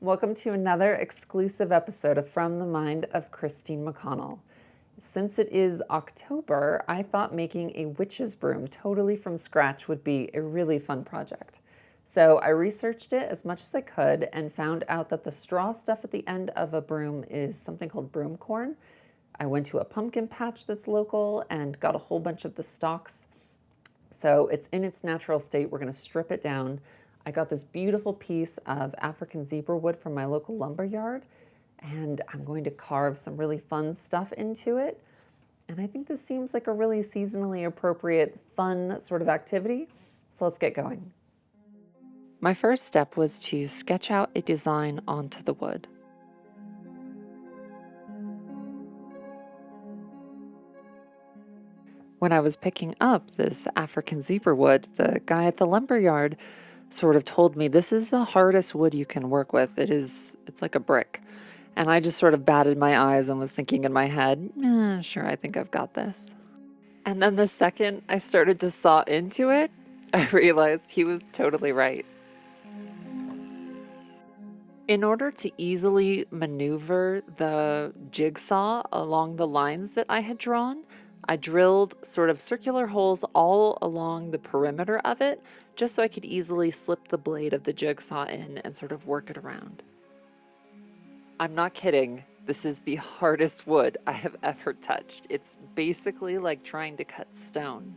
Welcome to another exclusive episode of From the Mind of Christine McConnell. Since it is October, I thought making a witch's broom totally from scratch would be a really fun project. So I researched it as much as I could and found out that the straw stuff at the end of a broom is something called broom corn. I went to a pumpkin patch that's local and got a whole bunch of the stalks. So it's in its natural state. We're going to strip it down. I got this beautiful piece of African zebra wood from my local lumber yard, and I'm going to carve some really fun stuff into it. And I think this seems like a really seasonally appropriate, fun sort of activity. So let's get going. My first step was to sketch out a design onto the wood. When I was picking up this African zebra wood, the guy at the lumber yard sort of told me, this is the hardest wood you can work with. It's like a brick. And I just sort of batted my eyes and was thinking in my head, sure, I think I've got this. And then the second I started to saw into it, I realized he was totally right. In order to easily maneuver the jigsaw along the lines that I had drawn, I drilled sort of circular holes all along the perimeter of it, just so I could easily slip the blade of the jigsaw in and sort of work it around. I'm not kidding. This is the hardest wood I have ever touched. It's basically like trying to cut stone.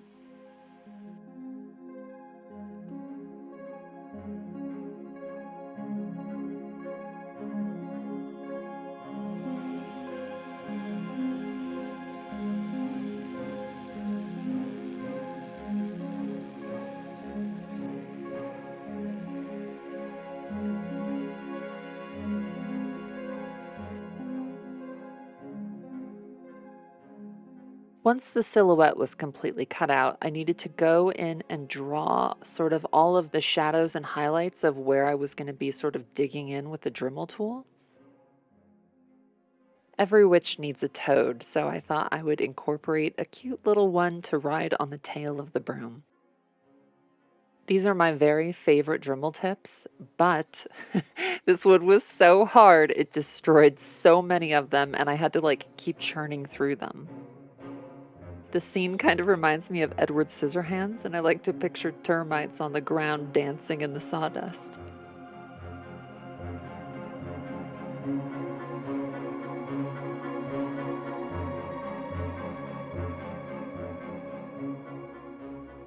Once the silhouette was completely cut out, I needed to go in and draw sort of all of the shadows and highlights of where I was going to be sort of digging in with the Dremel tool. Every witch needs a toad, so I thought I would incorporate a cute little one to ride on the tail of the broom. These are my very favorite Dremel tips, but this wood was so hard, it destroyed so many of them, and I had to keep churning through them. The scene kind of reminds me of Edward Scissorhands, and I like to picture termites on the ground dancing in the sawdust.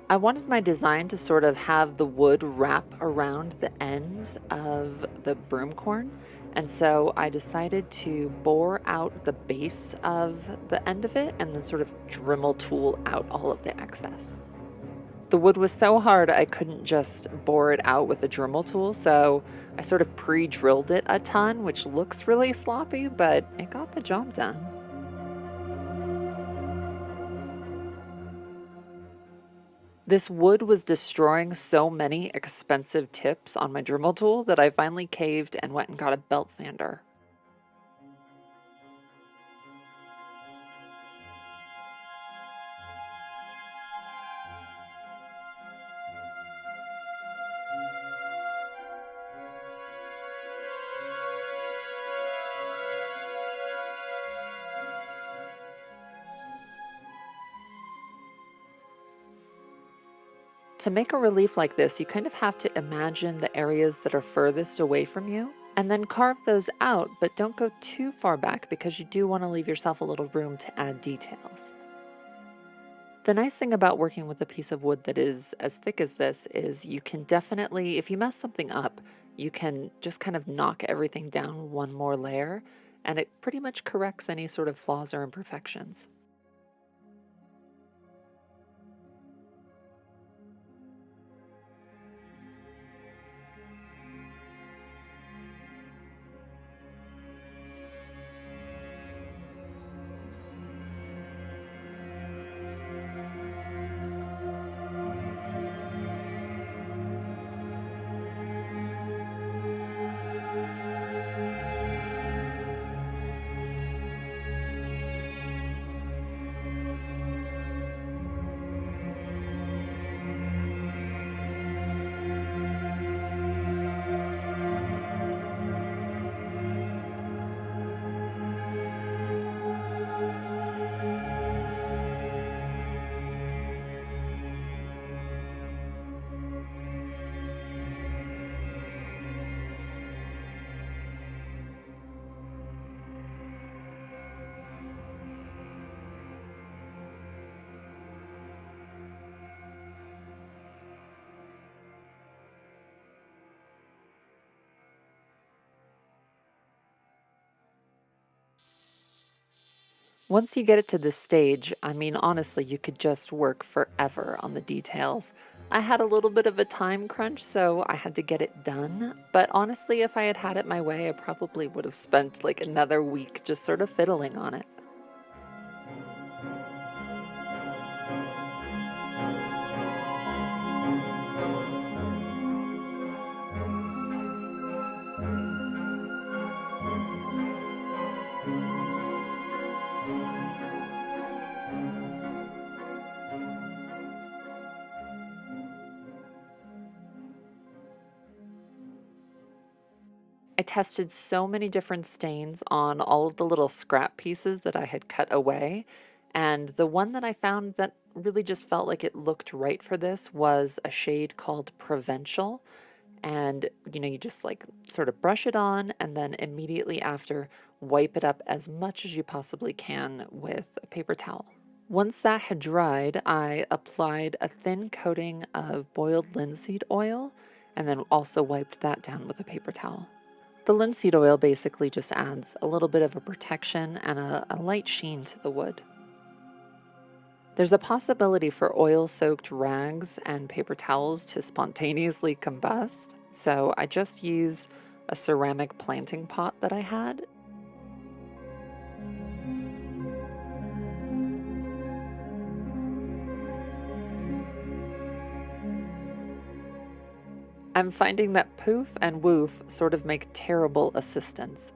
I wanted my design to sort of have the wood wrap around the ends of the broom corn, and so I decided to bore out the base of the end of it and then sort of Dremel tool out all of the excess. The wood was so hard I couldn't just bore it out with a Dremel tool, so I sort of pre-drilled it a ton, which looks really sloppy, but it got the job done. This wood was destroying so many expensive tips on my Dremel tool that I finally caved and went and got a belt sander. To make a relief like this, you kind of have to imagine the areas that are furthest away from you and then carve those out, but don't go too far back because you do want to leave yourself a little room to add details. The nice thing about working with a piece of wood that is as thick as this is you can definitely, if you mess something up, you can just kind of knock everything down one more layer, and it pretty much corrects any sort of flaws or imperfections. Once you get it to this stage, I mean, honestly, you could just work forever on the details. I had a little bit of a time crunch, so I had to get it done. But honestly, if I had had it my way, I probably would have spent like another week just sort of fiddling on it. I tested so many different stains on all of the little scrap pieces that I had cut away, and the one that I found that really just felt like it looked right for this was a shade called Provincial. And you just like sort of brush it on and then immediately after wipe it up as much as you possibly can with a paper towel. Once that had dried, I applied a thin coating of boiled linseed oil and then also wiped that down with a paper towel. The linseed oil basically just adds a little bit of a protection and a light sheen to the wood. There's a possibility for oil-soaked rags and paper towels to spontaneously combust, so I just used a ceramic planting pot that I had. I'm finding that poof and woof sort of make terrible assistants.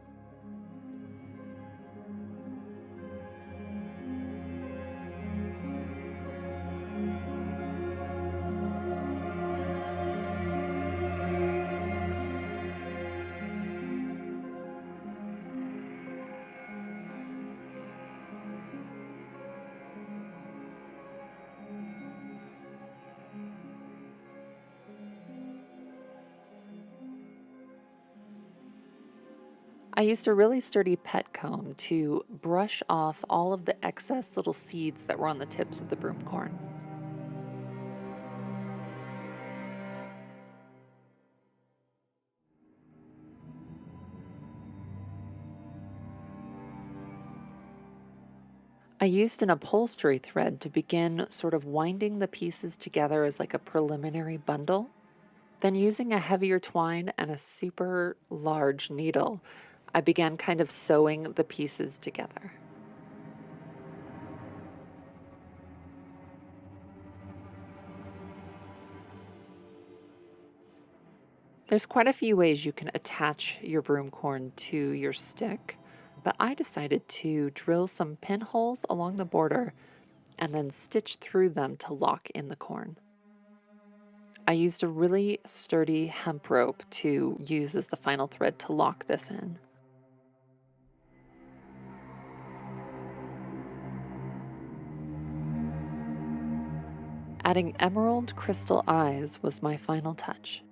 I used a really sturdy pet comb to brush off all of the excess little seeds that were on the tips of the broom corn. I used an upholstery thread to begin sort of winding the pieces together as like a preliminary bundle. Then, using a heavier twine and a super large needle, I began kind of sewing the pieces together. There's quite a few ways you can attach your broom corn to your stick, but I decided to drill some pinholes along the border and then stitch through them to lock in the corn. I used a really sturdy hemp rope to use as the final thread to lock this in. Adding emerald crystal eyes was my final touch.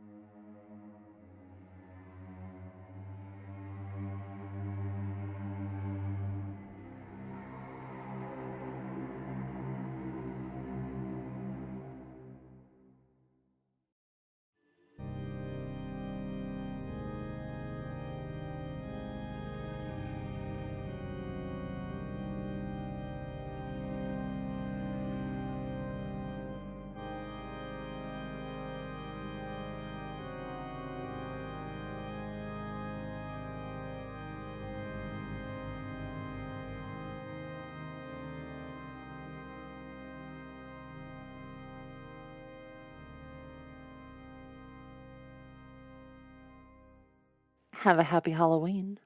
Have a happy Halloween.